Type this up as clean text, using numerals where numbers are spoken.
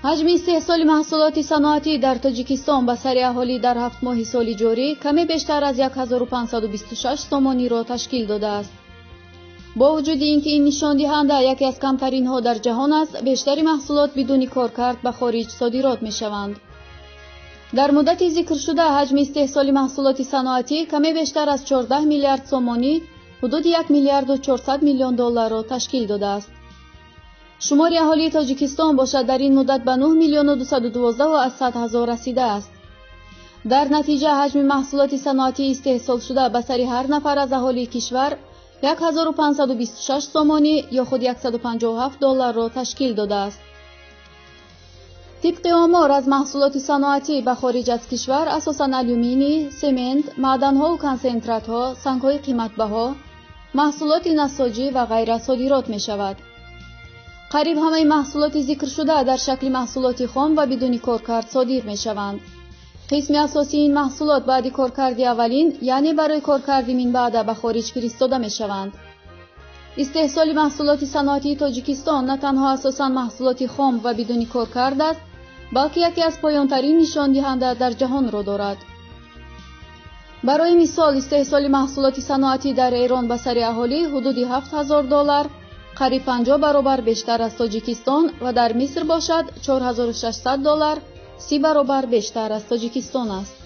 حجم استحصال محصولات صنعتی در تاجیکستان به سر اهالی در 7 ماه سال جاری کمی بیشتر از 1526 سومانی را تشکیل داده است. با وجود اینکه این نشان دهنده یکی از کمترین ها در جهان است، بیشتر محصولات بدون کارکرد به خارج صادرات می شوند. در مدت ذکر شده حجم استحصال محصولات صنعتی کمی بیشتر از 14 میلیارد سومانی، حدود 1 میلیارد و 400 میلیون دلار را تشکیل داده است. شمار اهالی تاجیکستان باشد در این مدت به 9 میلیون و 212 و از 100 هزار رسیده است. در نتیجه حجم محصولات صنعتی استحصال شده به سر هر نفر از اهالی کشور 1526 سومانی یا خود 157 دلار را تشکیل داده است. طبق آمار از محصولات صنعتی به خارج از کشور اساساً آلومینی، سمنت، معدن‌ها و کنسنترات‌ها، سنگ‌های قیمت‌بها، محصولات نساجی و غیره صادرات می‌شود. قریب همه محصولات ذکر شده در شکل محصولات خام و بدون کارکرد صادر می‌شوند. قسم اساسی این محصولات بعد کارکرد اولین یعنی برای کارکرد من بعد به خارج فرستاده می‌شوند. استحصال محصولات صنعتی تاجیکستان نه تنها اساساً محصولات خام و بدون کارکرد است، بلکه یکی از پایان‌ترین نشان دهنده در جهان را دارد. برای مثال استحصال محصولات صنعتی در ایران به سر اهالی حدود 7000 دلار، قریب 50 برابر بیشتر از تاجیکستان و در مصر باشد 4600 دلار، 30 برابر بیشتر از تاجیکستان است.